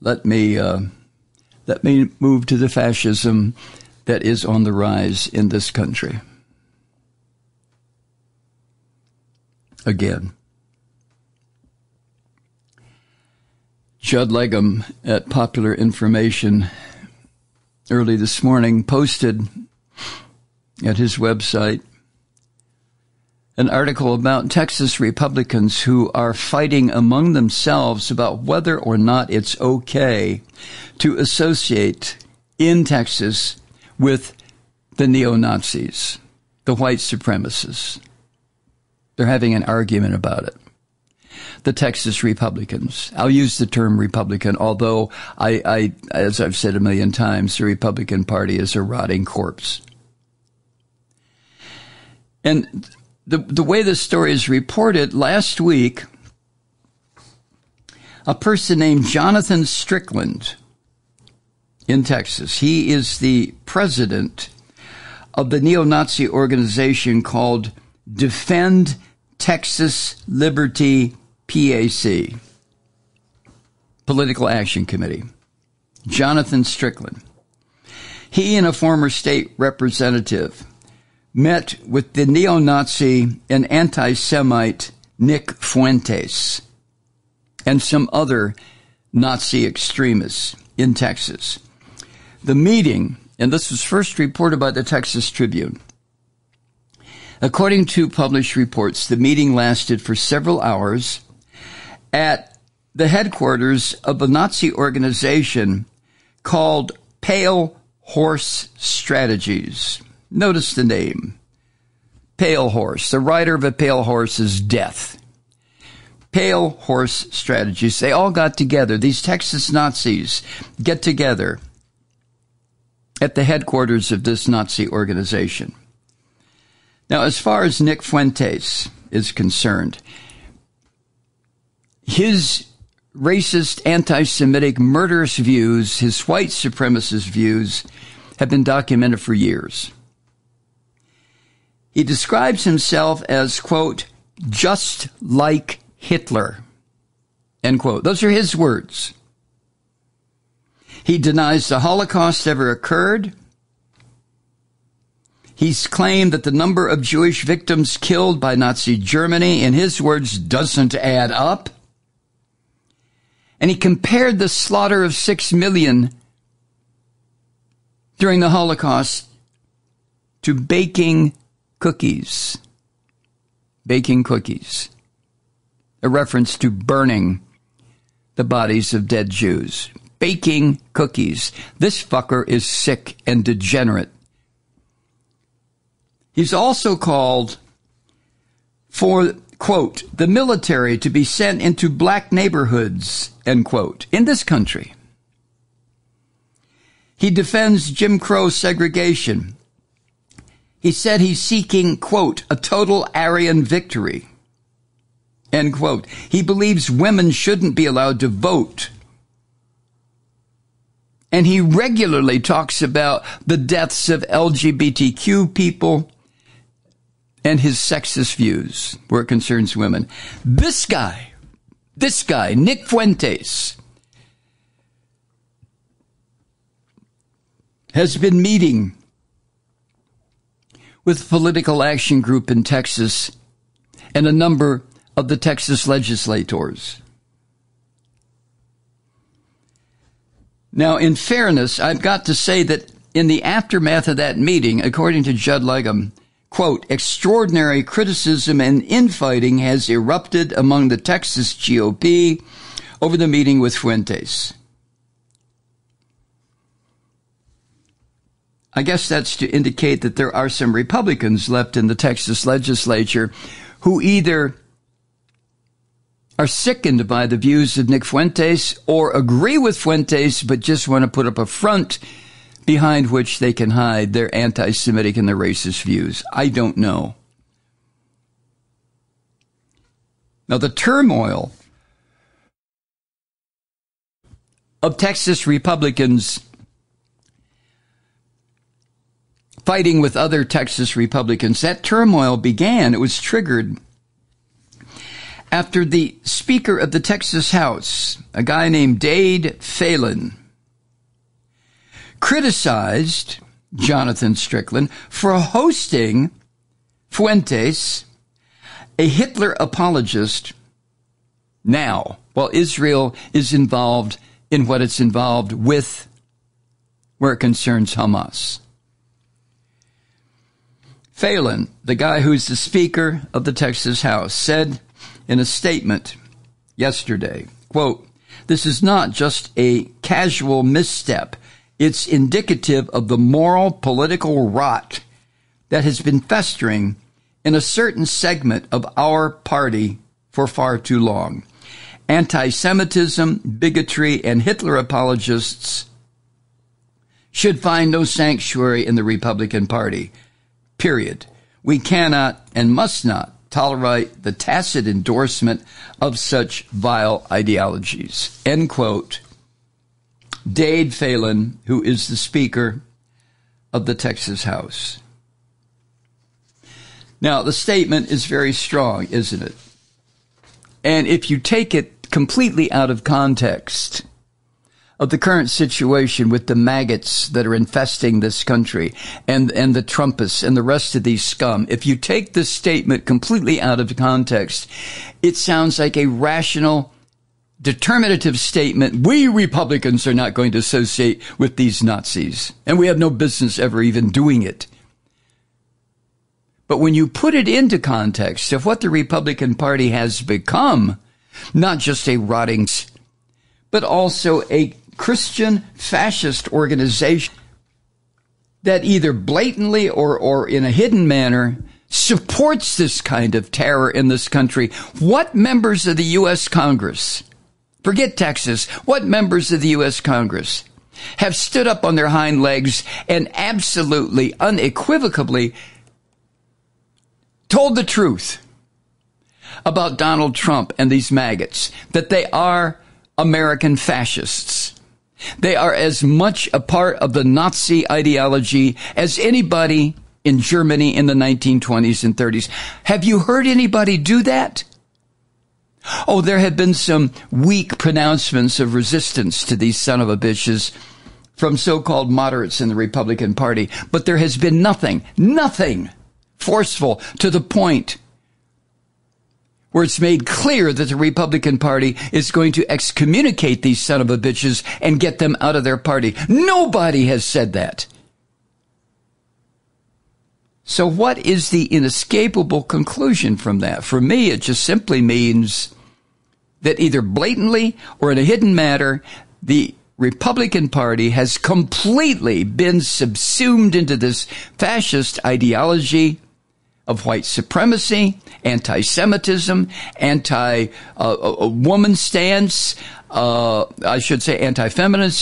let me move to the fascism that is on the rise in this country. Again. Judd Legum at Popular Information early this morning posted at his website an article about Texas Republicans who are fighting among themselves about whether or not it's okay to associate in Texas with the neo-Nazis, the white supremacists. They're having an argument about it. The Texas Republicans. I'll use the term Republican, although I, as I've said a million times, the Republican Party is a rotting corpse. And the way the story is reported, last week, a person named Jonathan Stickland in Texas, he is the president of the neo-Nazi organization called Defend Texas Liberty PAC, Political Action Committee. Jonathan Stickland. He and a former state representative met with the neo-Nazi and anti-Semite Nick Fuentes and some other Nazi extremists in Texas. The meeting, and this was first reported by the Texas Tribune. According to published reports, the meeting lasted for several hours at the headquarters of a Nazi organization called Pale Horse Strategies. Notice the name. Pale Horse. The rider of a pale horse is death. Pale Horse Strategies. They all got together. These Texas Nazis get together at the headquarters of this Nazi organization. Now, as far as Nick Fuentes is concerned, his racist, anti-Semitic, murderous views, his white supremacist views, have been documented for years. He describes himself as, quote, just like Hitler, end quote. Those are his words. He denies the Holocaust ever occurred. He's claimed that the number of Jewish victims killed by Nazi Germany, in his words, doesn't add up. And he compared the slaughter of 6 million during the Holocaust to baking cookies. Baking cookies. A reference to burning the bodies of dead Jews. Baking cookies. This fucker is sick and degenerate. He's also called for, quote, the military to be sent into black neighborhoods, end quote, in this country. He defends Jim Crow segregation. He said he's seeking, quote, a total Aryan victory, end quote. He believes women shouldn't be allowed to vote. And he regularly talks about the deaths of LGBTQ people and his sexist views where it concerns women. This guy, Nick Fuentes, has been meeting with a political action group in Texas and a number of the Texas legislators. Now, in fairness, I've got to say that in the aftermath of that meeting, according to Judd Legum, quote, extraordinary criticism and infighting has erupted among the Texas GOP over the meeting with Fuentes. I guess that's to indicate that there are some Republicans left in the Texas legislature who either are sickened by the views of Nick Fuentes or agree with Fuentes but just want to put up a front behind which they can hide their anti-Semitic and their racist views. I don't know. Now, the turmoil of Texas Republicans fighting with other Texas Republicans, that turmoil began, it was triggered after the Speaker of the Texas House, a guy named Dade Phelan, criticized Jonathan Stickland for hosting Fuentes, a Hitler apologist, now, while Israel is involved in what it's involved with where it concerns Hamas. Phelan, the guy who's the Speaker of the Texas House, said in a statement yesterday, quote, "This is not just a casual misstep. It's indicative of the moral political rot that has been festering in a certain segment of our party for far too long. Anti-Semitism, bigotry, and Hitler apologists should find no sanctuary in the Republican Party. Period. We cannot and must not tolerate the tacit endorsement of such vile ideologies." End quote. Dade Phelan, who is the Speaker of the Texas House. Now, the statement is very strong, isn't it? And if you take it completely out of context of the current situation with the maggots that are infesting this country and the Trumpists and the rest of these scum, if you take this statement completely out of context, it sounds like a rational, determinative statement. We Republicans are not going to associate with these Nazis, and we have no business ever even doing it. But when you put it into context of what the Republican Party has become, not just a rotting, but also a Christian fascist organization that either blatantly or in a hidden manner supports this kind of terror in this country, what members of the U.S. Congress, forget Texas, what members of the U.S. Congress have stood up on their hind legs and absolutely, unequivocally told the truth about Donald Trump and these maggots, that they are American fascists. They are as much a part of the Nazi ideology as anybody in Germany in the 1920s and 30s. Have you heard anybody do that? Oh, there have been some weak pronouncements of resistance to these son of a bitches from so-called moderates in the Republican Party, but there has been nothing forceful to the point where it's made clear that the Republican Party is going to excommunicate these son of a bitches and get them out of their party. Nobody has said that. So what is the inescapable conclusion from that? For me, it just simply means that either blatantly or in a hidden manner, the Republican Party has completely been subsumed into this fascist ideology of white supremacy, anti-Semitism, anti-woman stance, anti-feminist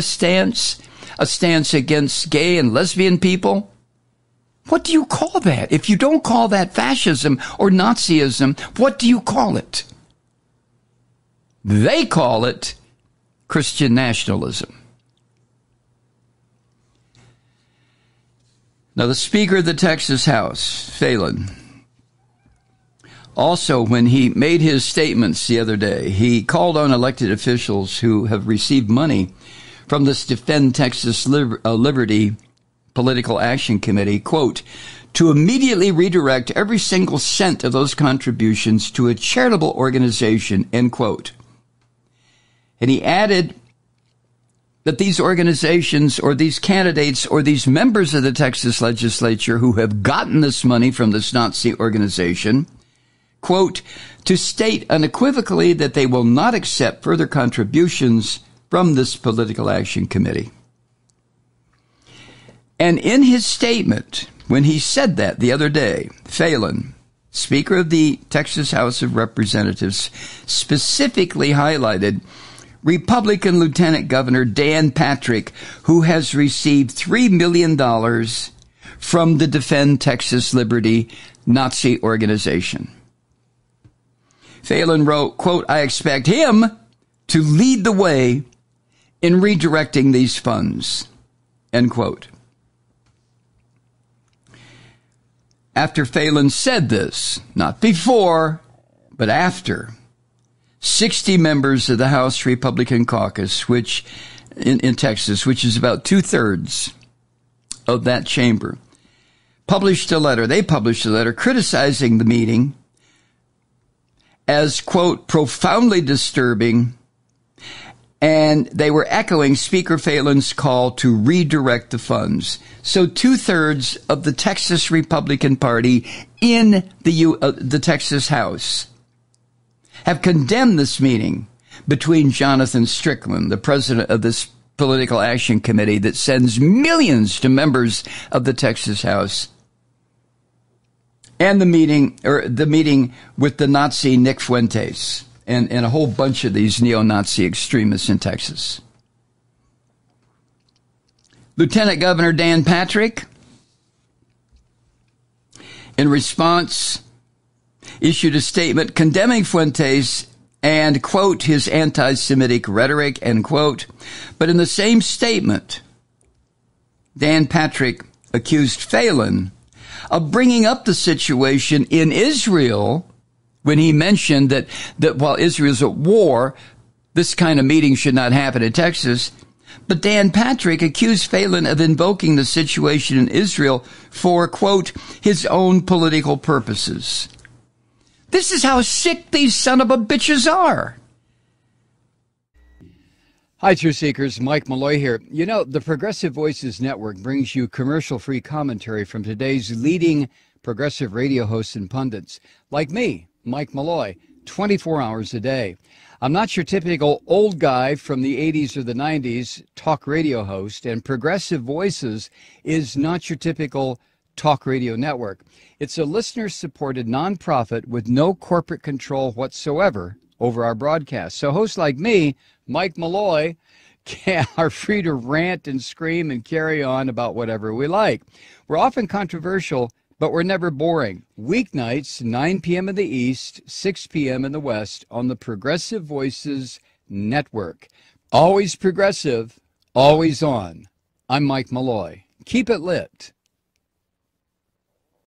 stance, a stance against gay and lesbian people. What do you call that? If you don't call that fascism or Nazism, what do you call it? They call it Christian nationalism. Now, the Speaker of the Texas House, Phelan, also, when he made his statements the other day, he called on elected officials who have received money from this Defend Texas Liberty Political Action Committee, quote, to immediately redirect every single cent of those contributions to a charitable organization, end quote. And he added that these organizations or these candidates or these members of the Texas legislature who have gotten this money from this Nazi organization, quote, to state unequivocally that they will not accept further contributions from this political action committee. And in his statement, when he said that the other day, Phelan, Speaker of the Texas House of Representatives, specifically highlighted Republican Lieutenant Governor Dan Patrick, who has received $3 million from the Defend Texas Liberty Nazi organization. Phelan wrote, quote, I expect him to lead the way in redirecting these funds, end quote. After Phelan said this, not before, But after 60 members of the House Republican caucus, which in Texas, which is about 2/3 of that chamber, published a letter criticizing the meeting as, quote, profoundly disturbing, and they were echoing Speaker Phelan's call to redirect the funds. So 2/3 of the Texas Republican Party in the Texas House have condemned this meeting between Jonathan Stickland, the president of this political action committee that sends millions to members of the Texas House, and the meeting with the Nazi Nick Fuentes and a whole bunch of these neo-Nazi extremists in Texas. Lieutenant Governor Dan Patrick, in response, issued a statement condemning Fuentes and, quote, his anti-Semitic rhetoric, end quote. But in the same statement, Dan Patrick accused Phelan of bringing up the situation in Israel when he mentioned that while Israel's at war, this kind of meeting should not happen in Texas. But Dan Patrick accused Phelan of invoking the situation in Israel for, quote, his own political purposes. This is how sick these son of a bitches are. Hi, Truth Seekers. Mike Malloy here. You know, the Progressive Voices Network brings you commercial-free commentary from today's leading progressive radio hosts and pundits, like me, Mike Malloy, 24 hours a day. I'm not your typical old guy from the 80s or the 90s talk radio host, and Progressive Voices is not your typical talk radio network. It's a listener-supported nonprofit with no corporate control whatsoever over our broadcast. So hosts like me, Mike Malloy, are free to rant and scream and carry on about whatever we like. We're often controversial, but we're never boring. Weeknights, 9 p.m. in the East, 6 p.m. in the West on the Progressive Voices Network. Always progressive, always on. I'm Mike Malloy. Keep it lit.